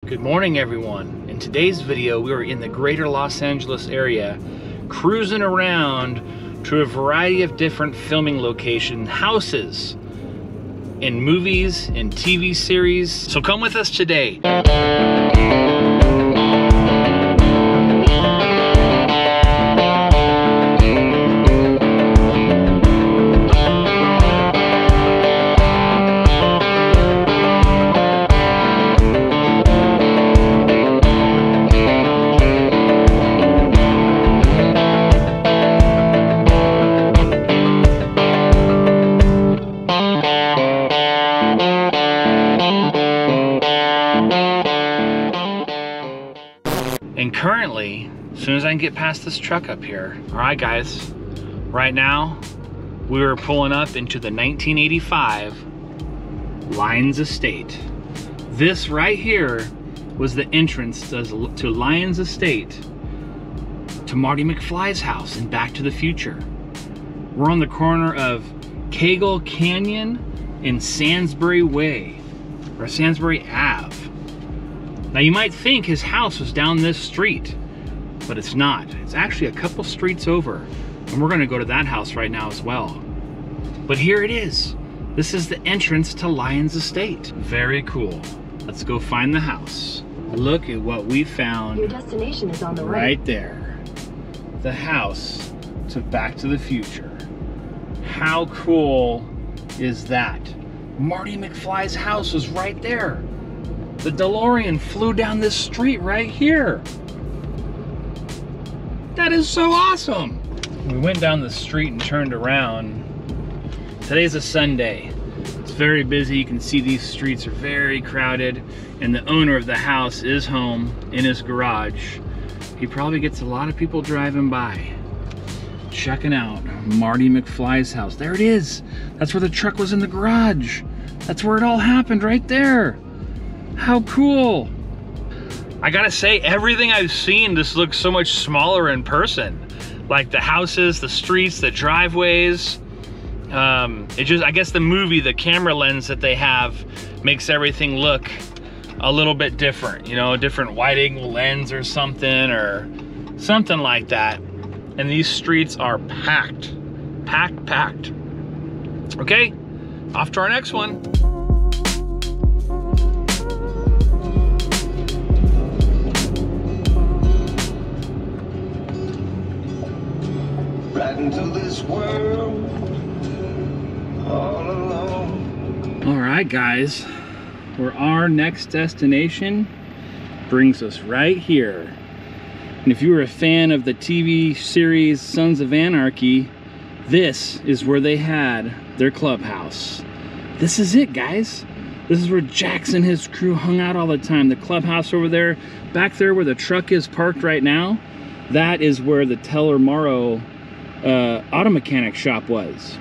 Good morning, everyone. In today's video, we are in the greater Los Angeles area, cruising around to a variety of different filming location houses in movies and TV series. So come with us today. And currently, as soon as I can get past this truck up here, all right guys, right now, we are pulling up into the 1985 Lyons Estate. This right here was the entrance to Lyons Estate, to Marty McFly's house in Back to the Future. We're on the corner of Cagle Canyon and Sandsbury Way, or Sandsbury Ave. Now you might think his house was down this street, but it's not. It's actually a couple streets over, and we're gonna go to that house right now as well. But here it is. This is the entrance to Lyons Estate. Very cool. Let's go find the house. Look at what we found. Your destination is on the right there. The house to Back to the Future. How cool is that? Marty McFly's house was right there. The DeLorean flew down this street right here. That is so awesome. We went down the street and turned around. Today's a Sunday. It's very busy. You can see these streets are very crowded, and the owner of the house is home in his garage. He probably gets a lot of people driving by, checking out Marty McFly's house. There it is. That's where the truck was, in the garage. That's where it all happened, right there. How cool. I gotta say, everything I've seen just looks so much smaller in person. Like the houses, the streets, the driveways. I guess the movie, the camera lens that they have makes everything look a little bit different. You know, a different wide angle lens or something like that. And these streets are packed, packed. Okay, off to our next one. Into this world all alone. All right, guys, where our next destination brings us right here. And if you were a fan of the TV series Sons of Anarchy, this is where they had their clubhouse. This is it, guys. This is where Jax and his crew hung out all the time. The clubhouse over there, back there where the truck is parked right now, that is where the MARROW auto mechanic shop was.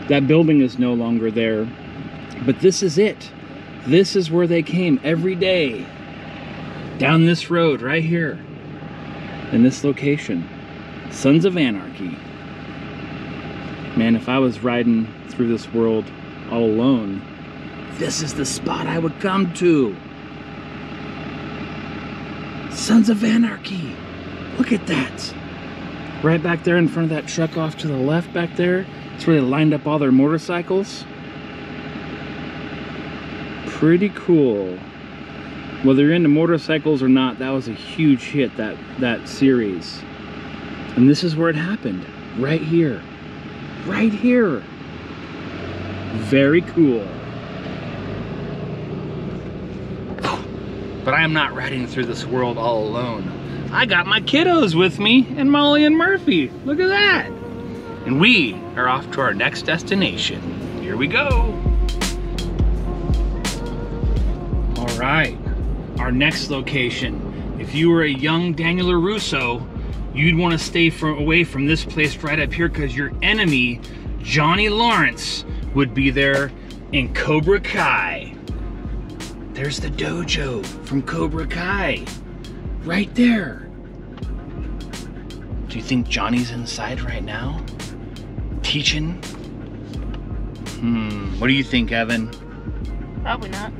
That building is no longer there, but this is it. This is where they came every day, down this road right here in this location. Sons of Anarchy. Man, if I was riding through this world all alone, this is the spot I would come to. Sons of Anarchy. Look at that. Right back there in front of that truck off to the left back there, that's where they lined up all their motorcycles. Pretty cool. Whether you're into motorcycles or not, that was a huge hit, that series. And this is where it happened, right here. Right here. Very cool. But I am not riding through this world all alone. I got my kiddos with me, and Molly and Murphy. Look at that. And we are off to our next destination. Here we go. All right, our next location. If you were a young Daniel LaRusso, you'd want to stay away from this place right up here, because your enemy, Johnny Lawrence, would be there in Cobra Kai. There's the dojo from Cobra Kai. Right there. Do you think Johnny's inside right now? Teaching? What do you think, Evan? Probably not.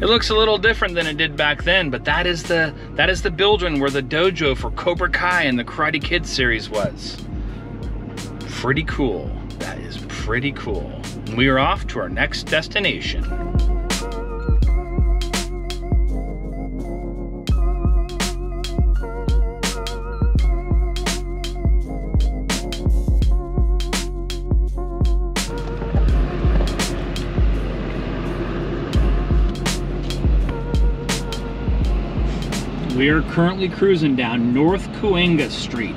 It It looks a little different than it did back then, but that is the building where the dojo for Cobra Kai and the Karate Kid series was. Pretty cool. That is pretty cool. We are off to our next destination. We are currently cruising down North Cahuenga Street.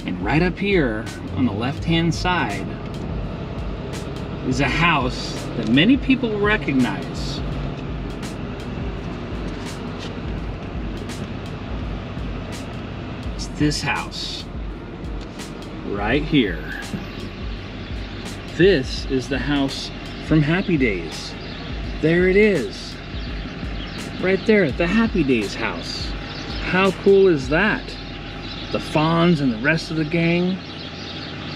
And right up here on the left-hand side is a house that many people recognize. It's this house right here. This is the house from Happy Days. There it is. Right there at the Happy Days house. How cool is that? The Fonz and the rest of the gang.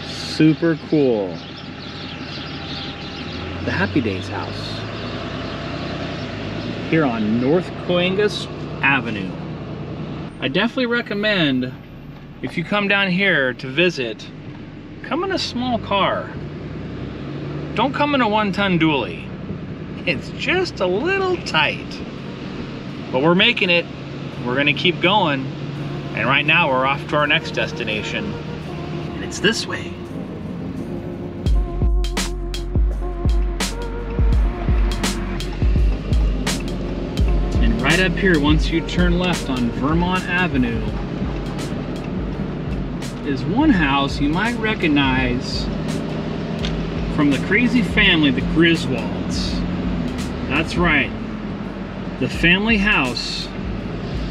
Super cool. The Happy Days house. Here on North Cahuenga Avenue. I definitely recommend, if you come down here to visit, come in a small car. Don't come in a 1-ton dually. It's just a little tight. But we're making it. We're gonna keep going. And right now we're off to our next destination. And it's this way. And right up here, once you turn left on Vermont Avenue, is one house you might recognize from the crazy family, the Griswolds. That's right. The family house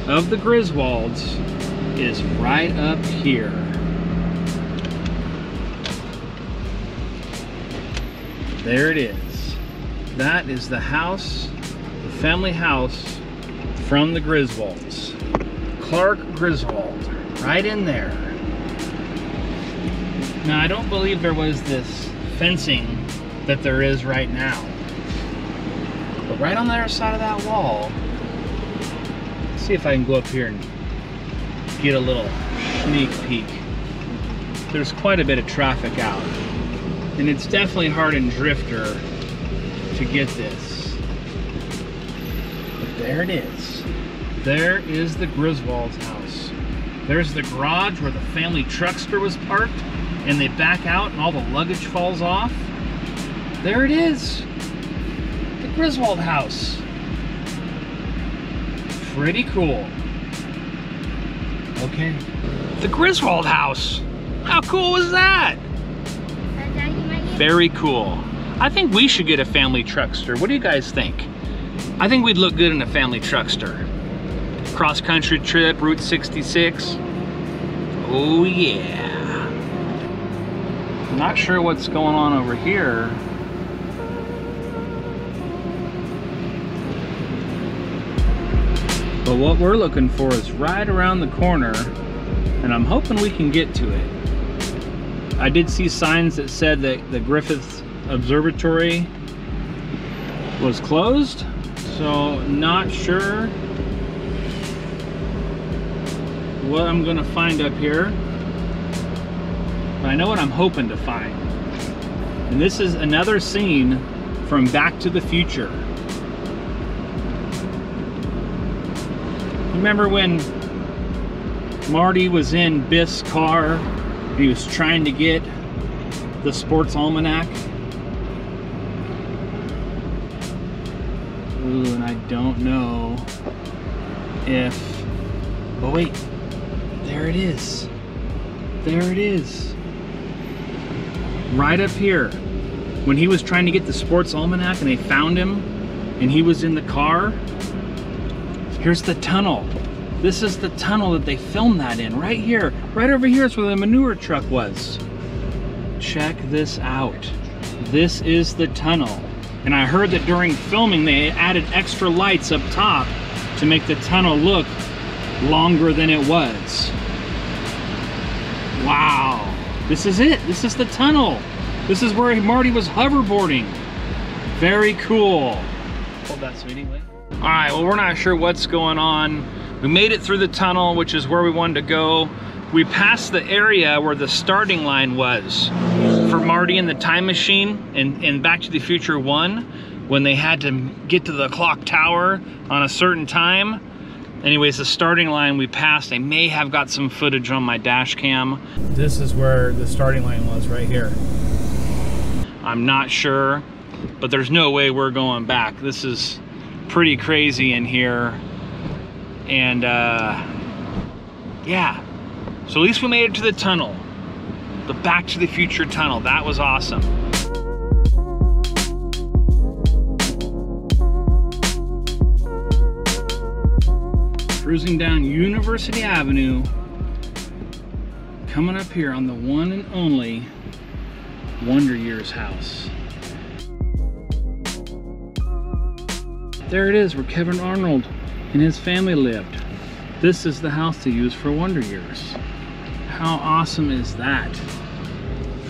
of the Griswolds is right up here. There it is. That is the house, the family house from the Griswolds. Clark Griswold, right in there. Now, I don't believe there was this fencing that there is right now. But right on the other side of that wall, let's see if I can go up here and get a little sneak peek. There's quite a bit of traffic out. And it's definitely hard in Drifter to get this. But there it is. There is the Griswold's house. There's the garage where the family truckster was parked, and they back out and all the luggage falls off. There it is. Griswold house. Pretty cool. Okay. The Griswold house. How cool was that? Very cool. I think we should get a family truckster. What do you guys think? I think we'd look good in a family truckster. Cross-country trip, Route 66. Oh yeah. I'm not sure what's going on over here. But what we're looking for is right around the corner, and I'm hoping we can get to it. I did see signs that said that the Griffith Observatory was closed, so not sure what I'm gonna find up here. But I know what I'm hoping to find. And this is another scene from Back to the Future. Remember when Marty was in Biff's car and he was trying to get the sports almanac? Ooh, and I don't know if... Oh wait, there it is. There it is. Right up here. When he was trying to get the sports almanac and they found him and he was in the car. Here's the tunnel. This is the tunnel that they filmed that in, right here. Right over here is where the manure truck was. Check this out. This is the tunnel. And I heard that during filming they added extra lights up top to make the tunnel look longer than it was. Wow. This is it. This is the tunnel. This is where Marty was hoverboarding. Very cool. Hold that, sweetie. Wait. All right, well, we're not sure what's going on. We made it through the tunnel, which is where we wanted to go. We passed the area where the starting line was for Marty and the Time Machine in Back to the Future 1, when they had to get to the clock tower on a certain time. Anyways, the starting line we passed. I may have got some footage on my dash cam. This is where the starting line was, right here. I'm not sure, but there's no way we're going back. This is pretty crazy in here. And yeah, so at least we made it to the tunnel, the Back to the Future tunnel. That was awesome. Cruising down University Avenue, coming up here on the one and only Wonder Years house. There it is, where Kevin Arnold and his family lived. This is the house they used for Wonder Years. How awesome is that?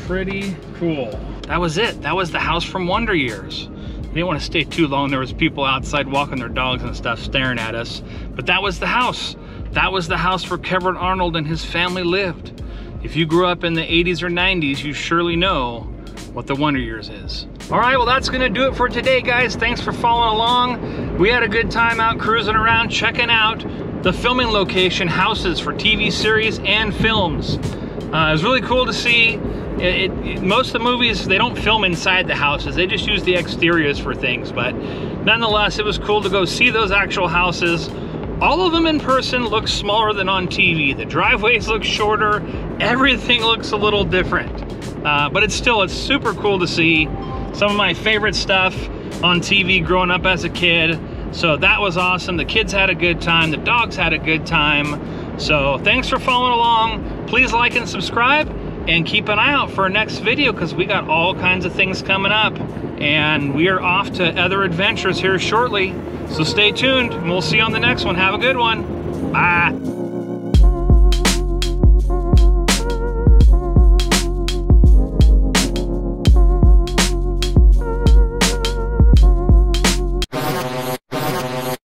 Pretty cool. That was it. That was the house from Wonder Years. We didn't want to stay too long. There was people outside walking their dogs and stuff staring at us. But that was the house. That was the house where Kevin Arnold and his family lived. If you grew up in the 80s or 90s, you surely know what the Wonder Years is. All right, well, that's gonna do it for today, guys. Thanks for following along. We had a good time out cruising around, checking out the filming location houses for TV series and films. It was really cool to see. Most of the movies, they don't film inside the houses. They just use the exteriors for things. But nonetheless, it was cool to go see those actual houses. All of them in person look smaller than on TV. The driveways look shorter. Everything looks a little different. But it's super cool to see some of my favorite stuff on TV growing up as a kid. So that was awesome. The kids had a good time. The dogs had a good time. So thanks for following along. Please like and subscribe, and keep an eye out for our next video, because we got all kinds of things coming up. And we are off to other adventures here shortly. So stay tuned, and we'll see you on the next one. Have a good one. Bye.